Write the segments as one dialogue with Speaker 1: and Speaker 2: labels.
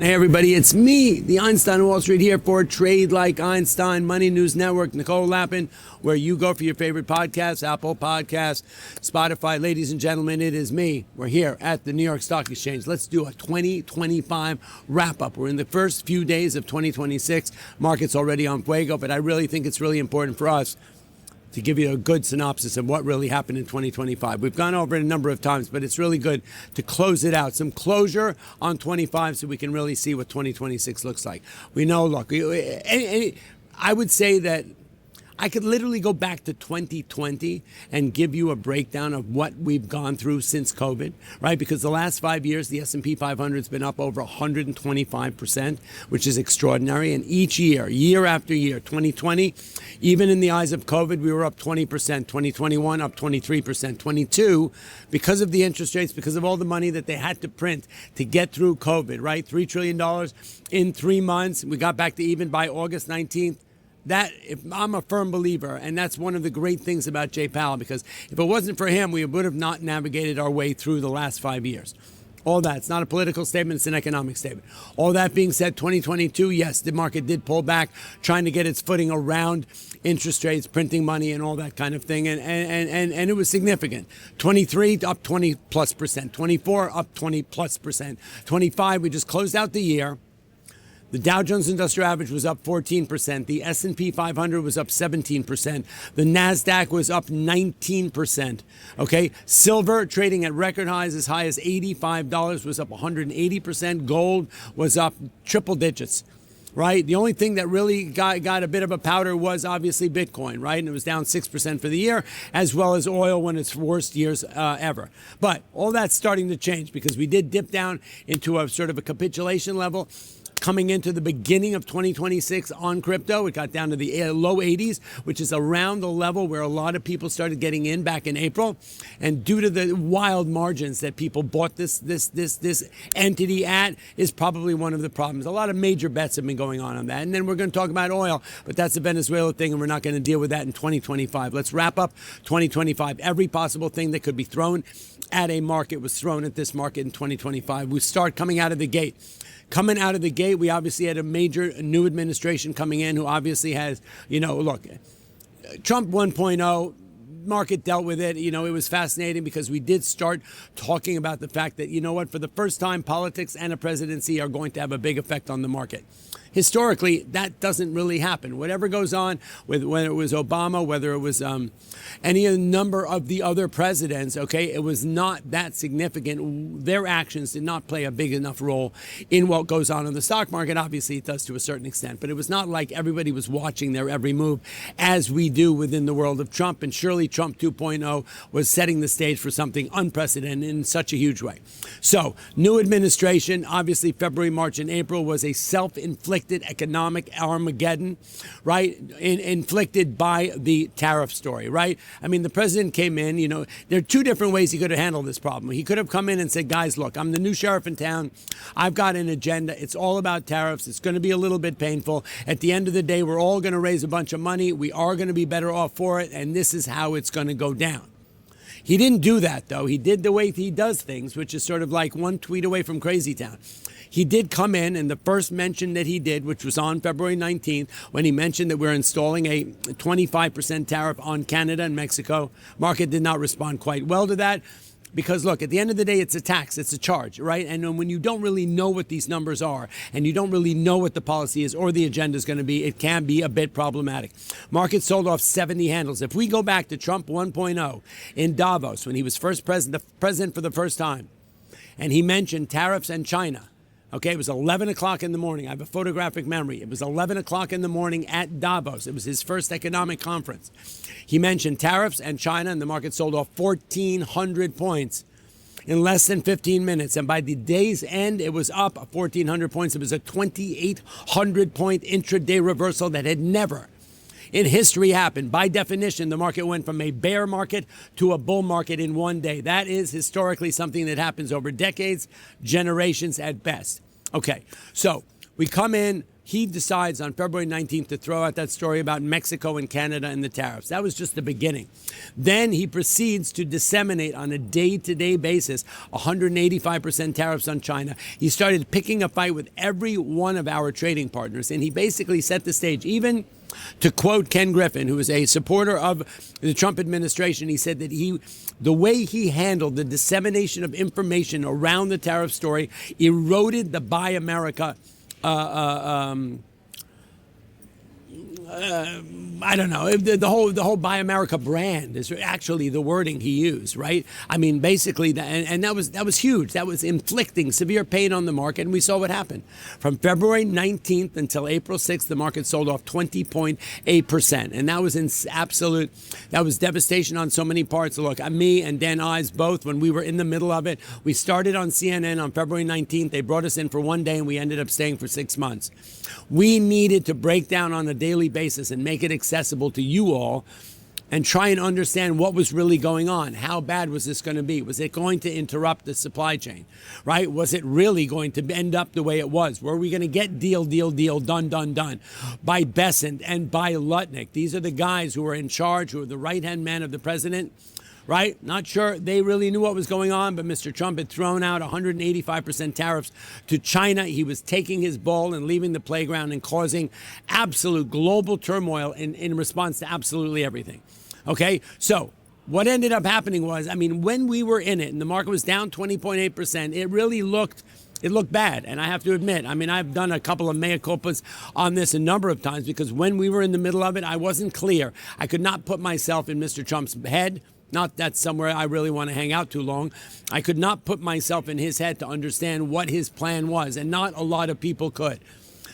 Speaker 1: Hey everybody, it's me, the Einstein on Wall Street here for Trade Like Einstein, Money News Network, Nicole Lappin, where you go for your favorite podcasts, Apple Podcasts, Spotify. Ladies and gentlemen, it is me. We're here at the New York Stock Exchange. Let's do a 2025 wrap-up. We're in the first few days of 2026. Market's already on fuego, but I really think it's really important for us to give you a good synopsis of what really happened in 2025. We've gone over it a number of times, but it's really good to close it out. Some closure on 25 so we can really see what 2026 looks like. We know, look, I would say that I could literally go back to 2020 and give you a breakdown of what we've gone through since COVID, right? Because the last 5 years, the S&P 500 has been up over 125%, which is extraordinary. And each year, year after year, 2020, even in the eyes of COVID, we were up 20%. 2021, up 23%. 22, because of the interest rates, because of all the money that they had to print to get through COVID, right? $3 trillion in 3 months. We got back to even by August 19th. That, if I'm a firm believer, and that's one of the great things about Jay Powell, because if it wasn't for him, we would have not navigated our way through the last 5 years. All that. It's not a political statement, it's an economic statement. All that being said, 2022, yes, the market did pull back, trying to get its footing around interest rates, printing money, and all that kind of thing, and it was significant. 23, up 20 plus percent. 24, up 20 plus percent. 25, we just closed out the year. The Dow Jones Industrial Average was up 14%. The S&P 500 was up 17%. The NASDAQ was up 19%. Okay, silver trading at record highs as high as $85 was up 180%. Gold was up triple digits. Right? The only thing that really got a bit of a powder was obviously Bitcoin, right? And it was down 6% for the year, as well as oil, one of its worst years ever. But all that's starting to change because we did dip down into a sort of a capitulation level. Coming into the beginning of 2026 on crypto, it got down to the low 80s, which is around the level where a lot of people started getting in back in April. And due to the wild margins that people bought this entity at is probably one of the problems. A lot of major bets have been going on that. And then we're going to talk about oil, but that's a Venezuela thing, and we're not going to deal with that in 2025. Let's wrap up 2025. Every possible thing that could be thrown at a market was thrown at this market in 2025. We start coming out of the gate. Coming out of the gate, we obviously had a major new administration coming in who obviously has, look, Trump 1.0, market dealt with it. It was fascinating because we did start talking about the fact that, for the first time, politics and a presidency are going to have a big effect on the market. Historically, that doesn't really happen. Whatever goes on, whether it was Obama, whether it was any number of the other presidents, okay, it was not that significant. Their actions did not play a big enough role in what goes on in the stock market. Obviously, it does to a certain extent, but it was not like everybody was watching their every move as we do within the world of Trump. And surely Trump 2.0 was setting the stage for something unprecedented in such a huge way. So, new administration, obviously February, March, and April was a self-inflicted economic Armageddon, right? Inflicted by the tariff story, right? I mean, the president came in, there are two different ways he could have handled this problem. He could have come in and said, guys, look, I'm the new sheriff in town. I've got an agenda. It's all about tariffs. It's going to be a little bit painful. At the end of the day, we're all going to raise a bunch of money. We are going to be better off for it. And this is how it's going to go down. He didn't do that, though. He did the way he does things, which is sort of like one tweet away from Crazy Town. He did come in, and the first mention that he did, which was on February 19th, when he mentioned that we're installing a 25% tariff on Canada and Mexico, market did not respond quite well to that. Because, look, at the end of the day, it's a tax, it's a charge, right? And when you don't really know what these numbers are and you don't really know what the policy is or the agenda is going to be, it can be a bit problematic. Market sold off 70 handles. If we go back to Trump 1.0 in Davos, when he was the president for the first time, and he mentioned tariffs and China, okay, it was 11 o'clock in the morning. I have a photographic memory. It was 11 o'clock in the morning at Davos. It was his first economic conference. He mentioned tariffs and China, and the market sold off 1,400 points in less than 15 minutes. And by the day's end, it was up 1,400 points. It was a 2,800 point intraday reversal that had never in history happened. By definition, the market went from a bear market to a bull market in one day. That is historically something that happens over decades, generations at best. Okay, so we come in. he decides on February 19th to throw out that story about Mexico and Canada and the tariffs. That was just the beginning. Then he proceeds to disseminate on a day-to-day basis 185% tariffs on China. He started picking a fight with every one of our trading partners, and he basically set the stage. Even to quote Ken Griffin, who is a supporter of the Trump administration, he said that the way he handled the dissemination of information around the tariff story eroded the Buy America I don't know. The whole Buy America brand is actually the wording he used, right? I mean, basically, and that was huge. That was inflicting severe pain on the market, and we saw what happened. From February 19th until April 6th, the market sold off 20.8%, and that was devastation on so many parts. Look, me and Dan Ives both, when we were in the middle of it, we started on CNN on February 19th. They brought us in for one day, and we ended up staying for 6 months. We needed to break down on a daily basis and make it accessible to you all and try and understand what was really going on. How bad was this going to be? Was it going to interrupt the supply chain, right? Was it really going to end up the way it was? Were we going to get deal, done by Bessent and by Lutnick? These are the guys who are in charge, who are the right-hand man of the president, right? Not sure they really knew what was going on, but Mr. Trump had thrown out 185% tariffs to China. He was taking his ball and leaving the playground and causing absolute global turmoil in response to absolutely everything. Okay, so what ended up happening was, I mean, when we were in it and the market was down 20.8%, it really looked bad. And I have to admit, I mean, I've done a couple of mea culpas on this a number of times because when we were in the middle of it, I wasn't clear. I could not put myself in Mr. Trump's head. Not that somewhere I really want to hang out too long. I could not put myself in his head to understand what his plan was, and not a lot of people could.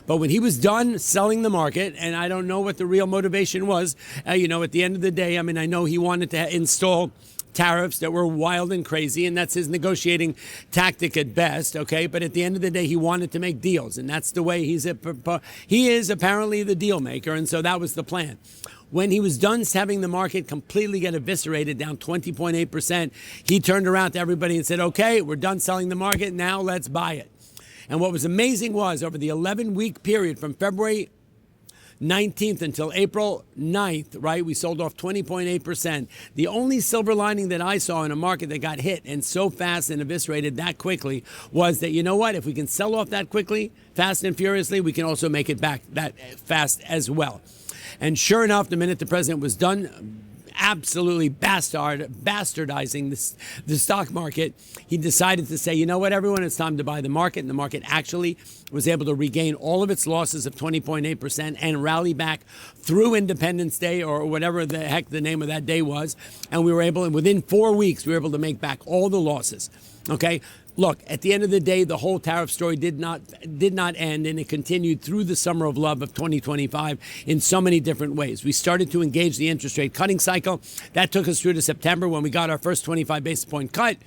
Speaker 1: But when he was done selling the market, and I don't know what the real motivation was, at the end of the day, I mean, I know he wanted to install tariffs that were wild and crazy, and that's his negotiating tactic at best, okay? But at the end of the day, he wanted to make deals, and that's the way he is apparently the deal maker, and so that was the plan. When he was done having the market completely get eviscerated, down 20.8%, he turned around to everybody and said, okay, we're done selling the market, now let's buy it. And what was amazing was, over the 11-week period from February 19th until April 9th, right, we sold off 20.8%. The only silver lining that I saw in a market that got hit and so fast and eviscerated that quickly was that, you know what, if we can sell off that quickly, fast and furiously, we can also make it back that fast as well. And sure enough, the minute the president was done absolutely bastardizing the stock market, he decided to say, you know what, everyone, it's time to buy the market. And the market actually was able to regain all of its losses of 20.8% and rally back through Independence Day, or whatever the heck the name of that day was. And we were able, and within 4 weeks, we were able to make back all the losses. Okay? Look, at the end of the day, the whole tariff story did not end, and it continued through the summer of love of 2025 in so many different ways. We started to engage the interest rate cutting cycle. That took us through to September, when we got our first 25 basis point cut.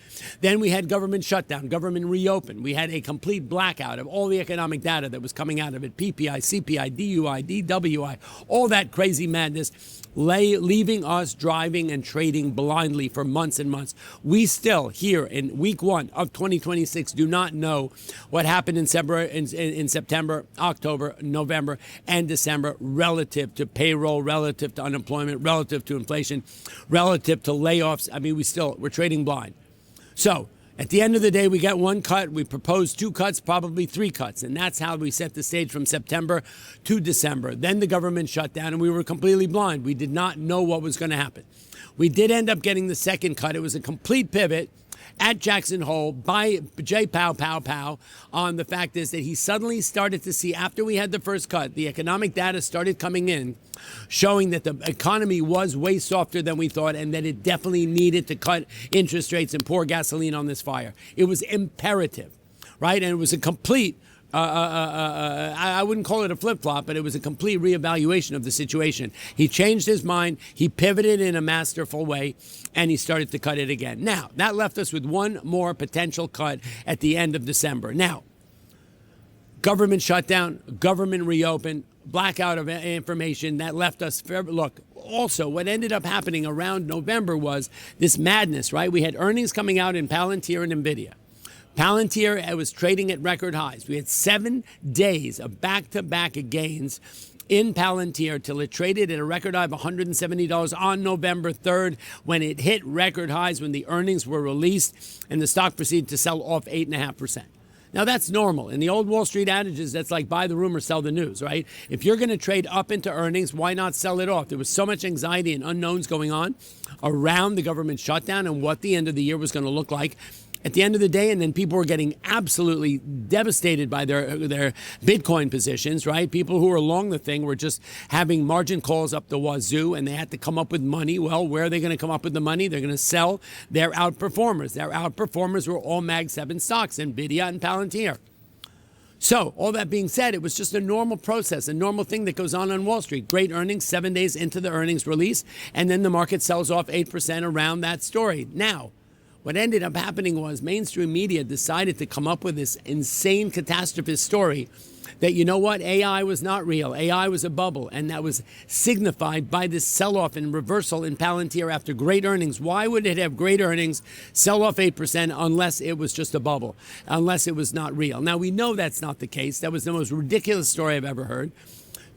Speaker 1: Then we had government shutdown, government reopen. We had a complete blackout of all the economic data that was coming out of it, PPI, CPI, DUI, DWI, all that crazy madness, leaving us driving and trading blindly for months and months. We still, here in week 1 of 2026, do not know what happened in September, October, November, and December relative to payroll, relative to unemployment, relative to inflation, relative to layoffs. I mean, we're trading blind. So at the end of the day, we got one cut. We proposed 2 cuts, probably 3 cuts. And that's how we set the stage from September to December. Then the government shut down, and we were completely blind. We did not know what was going to happen. We did end up getting the second cut. It was a complete pivot at Jackson Hole by Jay Pow on the fact is that he suddenly started to see, after we had the first cut, the economic data started coming in, showing that the economy was way softer than we thought, and that it definitely needed to cut interest rates and pour gasoline on this fire. It was imperative, right? And it was a complete I wouldn't call it a flip-flop, but it was a complete reevaluation of the situation. He changed his mind, he pivoted in a masterful way, and he started to cut it again. Now, that left us with one more potential cut at the end of December. Now, government shutdown, government reopened, blackout of information, that left us, look, also what ended up happening around November was this madness, right? We had earnings coming out in Palanteer and NVIDIA. Palanteer was trading at record highs. We had 7 days of back-to-back gains in Palanteer till it traded at a record high of $170 on November 3rd when it hit record highs when the earnings were released and the stock proceeded to sell off 8.5%. Now, that's normal. In the old Wall Street adages, that's like buy the rumor, sell the news, right? If you're going to trade up into earnings, why not sell it off? There was so much anxiety and unknowns going on around the government shutdown and what the end of the year was going to look like at the end of the day, and then people were getting absolutely devastated by their Bitcoin positions, right? People who were long the thing were just having margin calls up the wazoo, and they had to come up with money. Well, where are they going to come up with the money? They're going to sell their outperformers. Their outperformers were all Mag 7 stocks, NVIDIA and Palanteer. So, all that being said, it was just a normal process, a normal thing that goes on Wall Street. Great earnings, 7 days into the earnings release, and then the market sells off 8% around that story. Now, what ended up happening was mainstream media decided to come up with this insane catastrophist story that, you know what, AI was not real. AI was a bubble, and that was signified by this sell-off and reversal in Palanteer after great earnings. Why would it have great earnings, sell off 8% unless it was just a bubble, unless it was not real? Now, we know that's not the case. That was the most ridiculous story I've ever heard.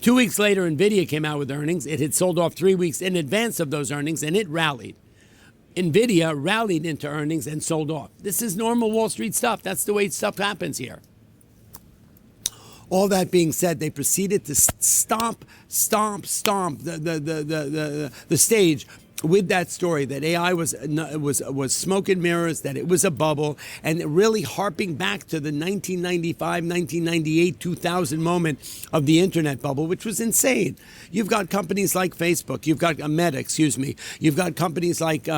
Speaker 1: 2 weeks later, NVIDIA came out with earnings. It had sold off 3 weeks in advance of those earnings, and it rallied. NVIDIA rallied into earnings and sold off. This is normal Wall Street stuff. That's the way stuff happens here. All that being said, they proceeded to stomp the stage with that story that AI was smoke and mirrors, that it was a bubble, and really harping back to the 1995, 1998, 2000 moment of the internet bubble, which was insane. You've got companies like Facebook, you've got Meta, you've got companies like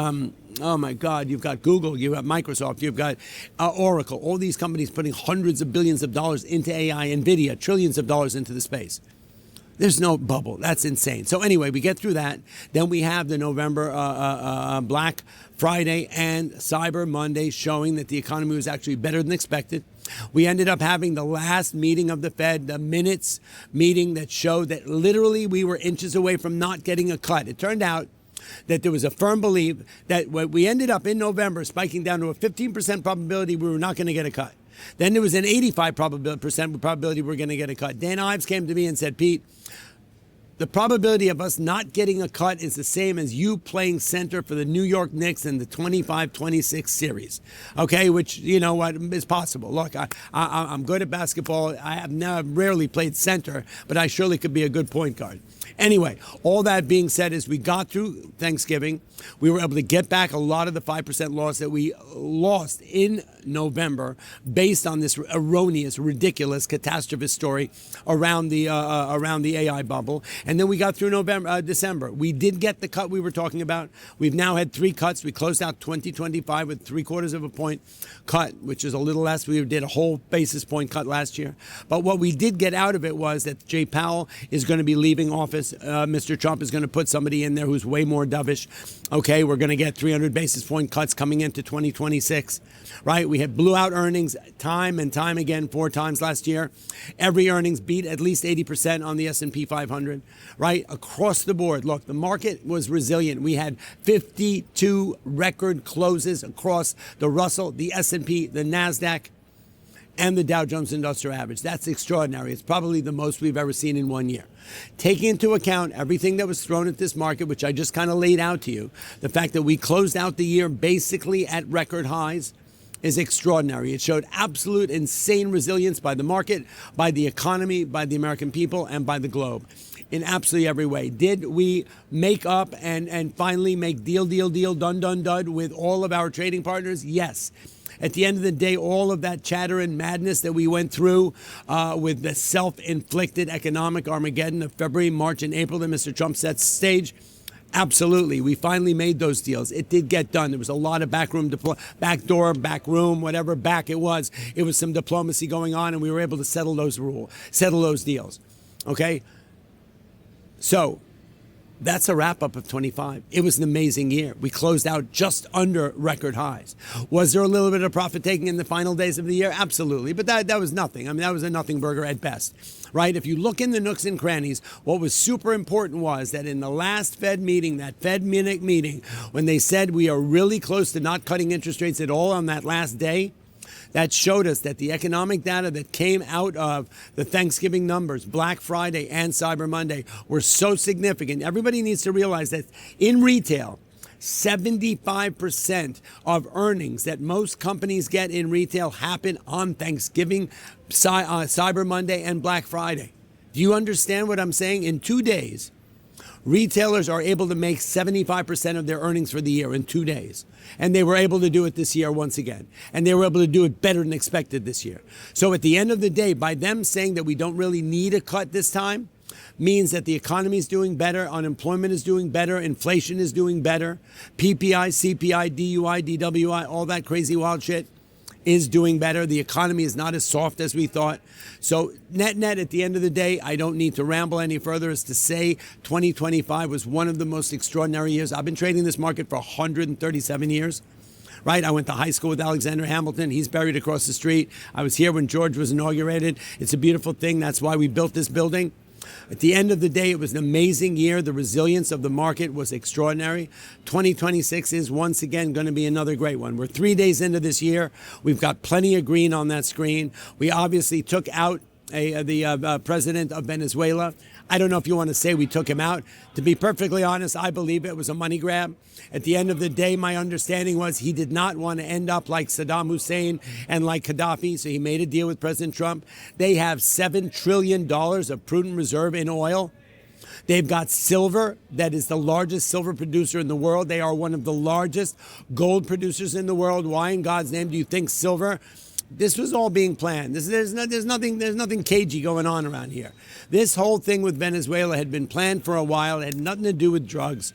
Speaker 1: oh my God, you've got Google, you've got Microsoft, you've got Oracle, all these companies putting hundreds of billions of dollars into AI, NVIDIA, trillions of dollars into the space. There's no bubble. That's insane. So anyway, we get through that. Then we have the November Black Friday and Cyber Monday showing that the economy was actually better than expected. We ended up having the last meeting of the Fed, the minutes meeting that showed that literally we were inches away from not getting a cut. It turned out that there was a firm belief that we ended up in November spiking down to a 15% probability we were not going to get a cut. Then there was an 85% probability we're going to get a cut. Dan Ives came to me and said, Pete, the probability of us not getting a cut is the same as you playing center for the New York Knicks in the 25-26 series, okay, which, you know what, is possible. Look, I'm good at basketball. I have rarely played center, but I surely could be a good point guard. Anyway, all that being said, as we got through Thanksgiving, we were able to get back a lot of the 5% loss that we lost in November based on this erroneous, ridiculous, catastrophist story around the AI bubble. And then we got through December. We did get the cut we were talking about. We've now had 3 cuts. We closed out 2025 with 3/4 of a point cut, which is a little less. We did a whole basis point cut last year. But what we did get out of it was that Jay Powell is going to be leaving office. Mr. Trump is going to put somebody in there who's way more dovish. Okay, we're going to get 300 basis point cuts coming into 2026, right? We had blew out earnings time and time again 4 times last year. Every earnings beat at least 80% on the S&P 500, right? Across the board. Look, the market was resilient. We had 52 record closes across the Russell, the S&P, the NASDAQ, and the Dow Jones Industrial Average. That's extraordinary. It's probably the most we've ever seen in 1 year. Taking into account everything that was thrown at this market, which I just kind of laid out to you, the fact that we closed out the year basically at record highs is extraordinary. It showed absolute insane resilience by the market, by the economy, by the American people, and by the globe in absolutely every way. Did we make up and finally make deal, done with all of our trading partners? Yes. At the end of the day, all of that chatter and madness that we went through with the self-inflicted economic Armageddon of February, March, and April that Mr. Trump set stage, absolutely. We finally made those deals. It did get done. There was a lot of back room, whatever back it was. It was some diplomacy going on, and we were able to settle those deals. Okay? So that's a wrap-up of 25. It was an amazing year. We closed out just under record highs. Was there a little bit of profit taking in the final days of the year? Absolutely. But that was nothing. I mean, that was a nothing burger at best, right? If you look in the nooks and crannies, what was super important was that in the last Fed meeting, that Fed minute meeting, when they said we are really close to not cutting interest rates at all on that last day, that showed us that the economic data that came out of the Thanksgiving numbers, Black Friday and Cyber Monday, were so significant. Everybody needs to realize that in retail, 75% of earnings that most companies get in retail happen on Thanksgiving, Cyber Monday, and Black Friday. Do you understand what I'm saying? In 2 days, retailers are able to make 75% of their earnings for the year in 2 days. And they were able to do it this year once again. And they were able to do it better than expected this year. So at the end of the day, by them saying that we don't really need a cut this time, means that the economy is doing better, unemployment is doing better, inflation is doing better, PPI, CPI, DUI, DWI, all that crazy wild shit is doing better. The economy is not as soft as we thought. So net, at the end of the day, I don't need to ramble any further as to say 2025 was one of the most extraordinary years. I've been trading this market for 137 years. Right? I went to high school with Alexander Hamilton. He's buried across the street. I was here when George was inaugurated. It's a beautiful thing. That's why we built this building. At the end of the day, it was an amazing year. The resilience of the market was extraordinary. 2026 is once again going to be another great one. We're 3 days into this year. We've got plenty of green on that screen. We obviously took out the president of Venezuela. I don't know if you want to say we took him out. To be perfectly honest, I believe it was a money grab. At the end of the day, my understanding was he did not want to end up like Saddam Hussein and like Gaddafi, so he made a deal with President Trump. They have $7 trillion of prudent reserve in oil. They've got silver, that is the largest silver producer in the world. They are one of the largest gold producers in the world. Why in God's name do you think silver? This was all being planned. There's nothing cagey going on around here. This whole thing with Venezuela had been planned for a while. It had nothing to do with drugs.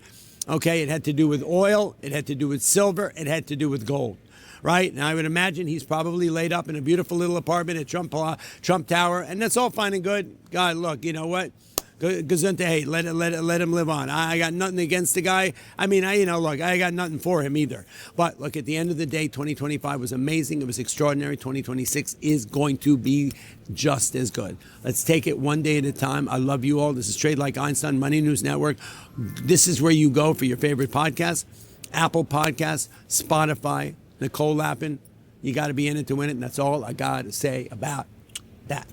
Speaker 1: Okay, it had to do with oil. It had to do with silver. It had to do with gold. Right? And I would imagine he's probably laid up in a beautiful little apartment at Trump Tower, and that's all fine and good. God, look, you know what? Gesundheit, hey, let him live on. I got nothing against the guy. I mean, look, I got nothing for him either. But look, at the end of the day, 2025 was amazing. It was extraordinary. 2026 is going to be just as good. Let's take it one day at a time. I love you all. This is Trade Like Einstein, Money News Network. This is where you go for your favorite podcasts. Apple Podcasts, Spotify, Nicole Lappin. You got to be in it to win it, and that's all I got to say about that.